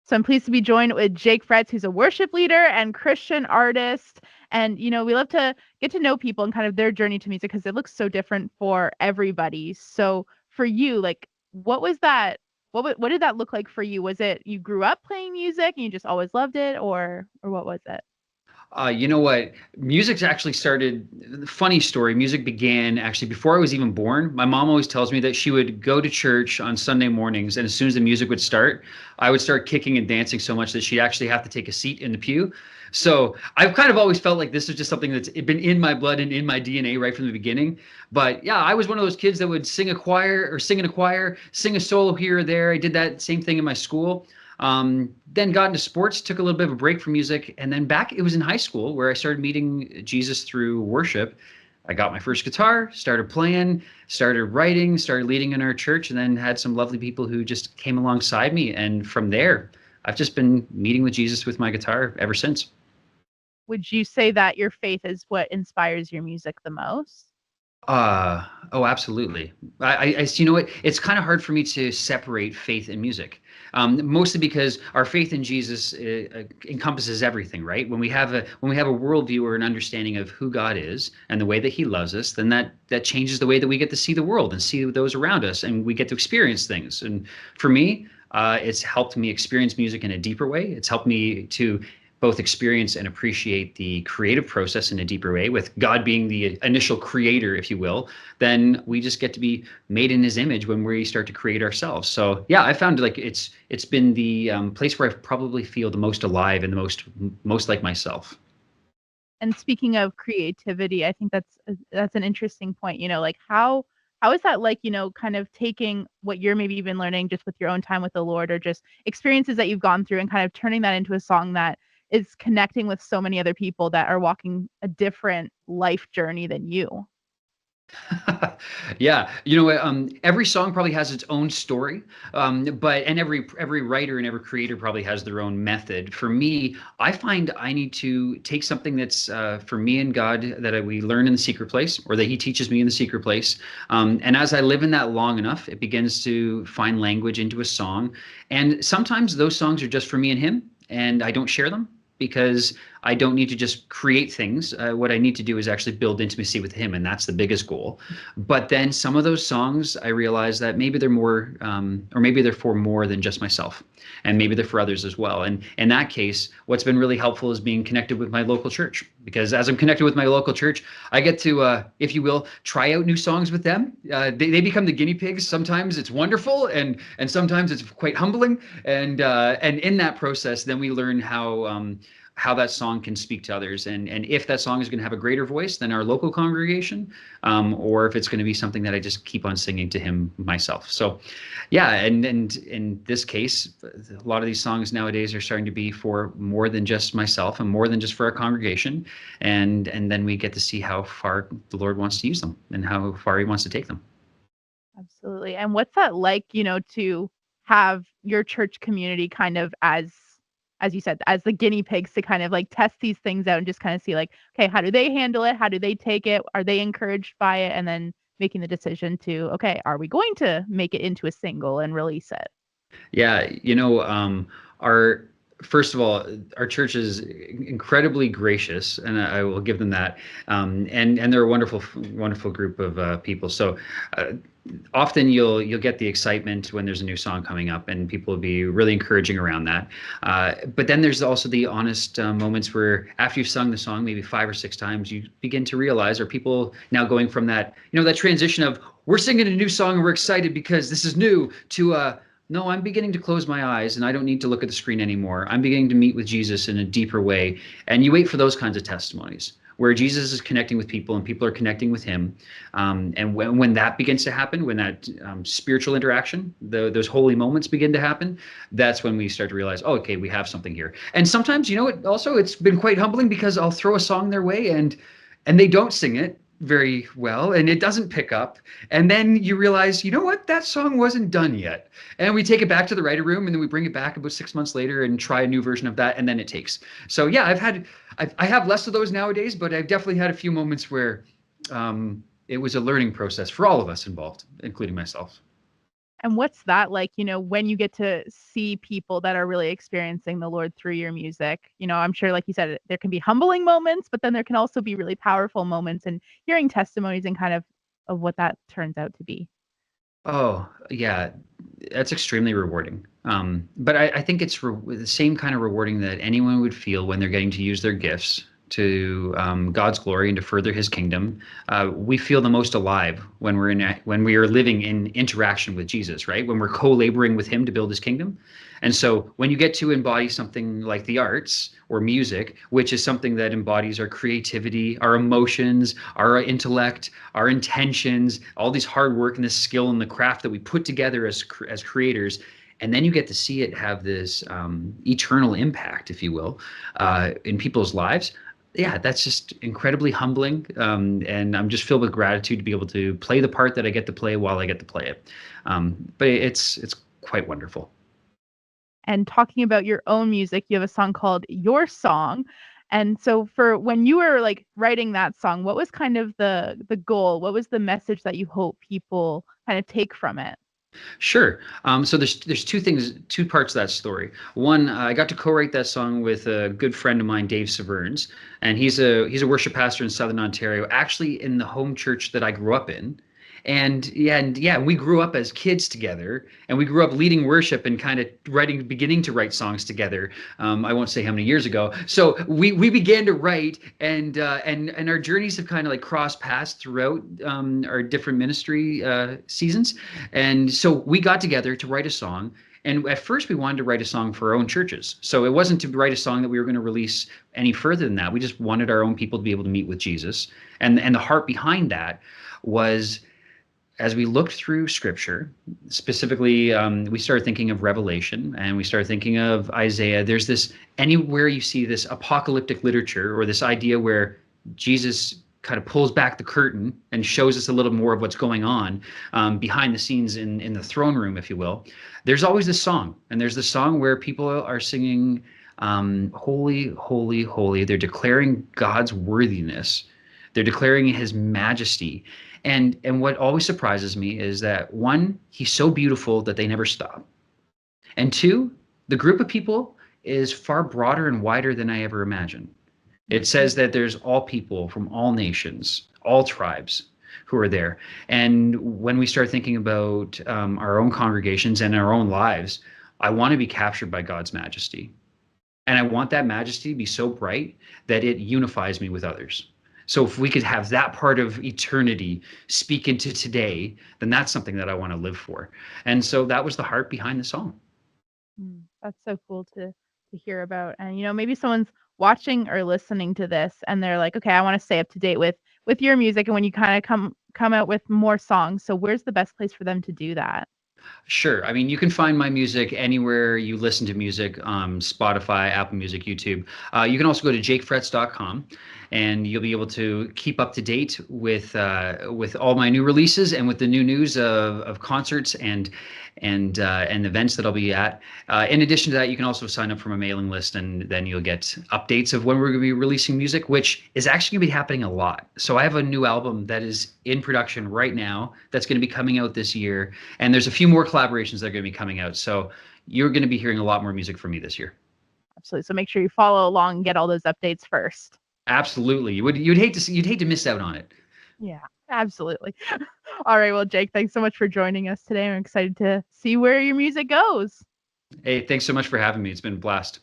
So I'm pleased to be joined with Jake Fretz, who's a worship leader and Christian artist. And, we love to get to know people and kind of their journey to music because it looks so different for everybody. So for you, like, what was that? What did that look like for you? Was it you grew up playing music and you just always loved it, or what was it? You know what? Music's actually started. Funny story. Music began actually before I was even born. My mom always tells me that she would go to church on Sunday mornings, and as soon as the music would start, I would start kicking and dancing so much that she'd actually have to take a seat in the pew. So I've kind of always felt like this is just something that's been in my blood and in my DNA right from the beginning. But yeah, I was one of those kids that would sing a choir or sing in a choir, sing a solo here or there. I did that same thing in my school. Then got into sports, took a little bit of a break from music, and then back it was in high school where I started meeting Jesus through worship. I got my first guitar, started playing, started writing, started leading in our church, and then had some lovely people who just came alongside me. And from there, I've just been meeting with Jesus with my guitar ever since. Would you say that your faith is what inspires your music the most? Oh, absolutely. You know what? It's kind of hard for me to separate faith and music, mostly because our faith in Jesus encompasses everything, right? When we have a worldview or an understanding of who God is and the way that He loves us, then that changes the way that we get to see the world and see those around us, and we get to experience things. And for me, it's helped me experience music in a deeper way. It's helped me to both experience and appreciate the creative process in a deeper way, with God being the initial creator, if you will. Then we just get to be made in His image when we start to create ourselves. So yeah, I found like it's been the place where I probably feel the most alive and the most like myself. And speaking of creativity, I think that's an interesting point. Like how is that like, kind of taking what you're maybe even learning just with your own time with the Lord or just experiences that you've gone through and kind of turning that into a song that is connecting with so many other people that are walking a different life journey than you? Yeah, you know what? Every song probably has its own story, but and every writer and every creator probably has their own method. For me, I find I need to take something that's for me and God that we learn in the secret place, or that He teaches me in the secret place, and as I live in that long enough, it begins to find language into a song. And sometimes those songs are just for me and Him, and I don't share them because I don't need to just create things. What I need to do is actually build intimacy with Him, and that's the biggest goal. But then some of those songs, I realize that maybe they're more, or maybe they're for more than just myself, and maybe they're for others as well. And in that case, what's been really helpful is being connected with my local church, because as I'm connected with my local church, I get to, if you will, try out new songs with them. They become the guinea pigs. Sometimes it's wonderful, and sometimes it's quite humbling. And in that process, then we learn how that song can speak to others, and if that song is going to have a greater voice than our local congregation, or if it's going to be something that I just keep on singing to Him myself. So yeah, and in this case, a lot of these songs nowadays are starting to be for more than just myself and more than just for our congregation, and then we get to see how far the Lord wants to use them and how far He wants to take them. Absolutely. And what's that like, to have your church community kind of as you said, as the guinea pigs to kind of like test these things out and just kind of see like, okay, how do they handle it? How do they take it? Are they encouraged by it? And then making the decision to, okay, are we going to make it into a single and release it? Yeah, our first of all, our church is incredibly gracious, and I will give them that. And they're a wonderful, wonderful group of people. So often you'll get the excitement when there's a new song coming up, and people will be really encouraging around that. But then there's also the honest moments where after you've sung the song maybe 5 or 6 times, you begin to realize, are people now going from that, that transition of we're singing a new song and we're excited because this is new, to no, I'm beginning to close my eyes and I don't need to look at the screen anymore. I'm beginning to meet with Jesus in a deeper way. And you wait for those kinds of testimonies where Jesus is connecting with people and people are connecting with Him. And when that begins to happen, when that spiritual interaction, those holy moments begin to happen, that's when we start to realize, oh, okay, we have something here. And sometimes, it's been quite humbling because I'll throw a song their way and they don't sing it very well and it doesn't pick up, and then you realize, you know what, that song wasn't done yet, and we take it back to the writer room and then we bring it back about 6 months later and try a new version of that, and then it takes. So yeah, I have less of those nowadays, but I've definitely had a few moments where it was a learning process for all of us involved, including myself. And what's that like, when you get to see people that are really experiencing the Lord through your music? I'm sure, like you said, there can be humbling moments, but then there can also be really powerful moments and hearing testimonies and kind of what that turns out to be. Oh, yeah, that's extremely rewarding. But I think it's the same kind of rewarding that anyone would feel when they're getting to use their gifts to God's glory and to further His kingdom. We feel the most alive when we are living in interaction with Jesus, right? When we're co-laboring with Him to build His kingdom. And so when you get to embody something like the arts or music, which is something that embodies our creativity, our emotions, our intellect, our intentions, all these hard work and this skill and the craft that we put together as creators, and then you get to see it have this eternal impact, if you will, in people's lives. Yeah, that's just incredibly humbling, and I'm just filled with gratitude to be able to play the part that I get to play while I get to play it. But it's quite wonderful. And talking about your own music, you have a song called Your Song. And so for when you were like writing that song, what was kind of the goal? What was the message that you hope people kind of take from it? Sure. So there's two parts of that story. One, I got to co-write that song with a good friend of mine, Dave Severns, and he's a worship pastor in Southern Ontario, actually in the home church that I grew up in. And we grew up as kids together, and we grew up leading worship and kind of beginning to write songs together. I won't say how many years ago. So we began to write, and our journeys have kind of like crossed paths throughout our different ministry seasons. And so we got together to write a song. And at first, we wanted to write a song for our own churches. So it wasn't to write a song that we were going to release any further than that. We just wanted our own people to be able to meet with Jesus. And the heart behind that was, as we looked through scripture, specifically, we started thinking of Revelation and we started thinking of Isaiah. There's this, anywhere you see this apocalyptic literature or this idea where Jesus kind of pulls back the curtain and shows us a little more of what's going on behind the scenes in the throne room, if you will. There's always this song, and there's this song where people are singing, holy, holy, holy. They're declaring God's worthiness. They're declaring His majesty. And what always surprises me is that, one, He's so beautiful that they never stop. And two, the group of people is far broader and wider than I ever imagined. It says that there's all people from all nations, all tribes who are there. And when we start thinking about our own congregations and our own lives, I want to be captured by God's majesty. And I want that majesty to be so bright that it unifies me with others. So if we could have that part of eternity speak into today, then that's something that I want to live for. And so that was the heart behind the song. That's so cool to hear about. And maybe someone's watching or listening to this and they're like, okay, I want to stay up to date with your music, and when you kind of come out with more songs. So where's the best place for them to do that? Sure. I mean, you can find my music anywhere you listen to music, Spotify, Apple Music, YouTube. You can also go to jakefretz.com, and you'll be able to keep up to date with all my new releases and with the new news of concerts and events that I'll be at. In addition to that, you can also sign up for my mailing list, and then you'll get updates of when we're going to be releasing music, which is actually going to be happening a lot. So I have a new album that is in production right now that's going to be coming out this year, and there's a few more collaborations that are going to be coming out. So you're going to be hearing a lot more music from me this year. Absolutely. So make sure you follow along and get all those updates first. Absolutely. You'd hate to miss out on it. Yeah, absolutely. All right. Well, Jake, thanks so much for joining us today. I'm excited to see where your music goes. Hey, thanks so much for having me. It's been a blast.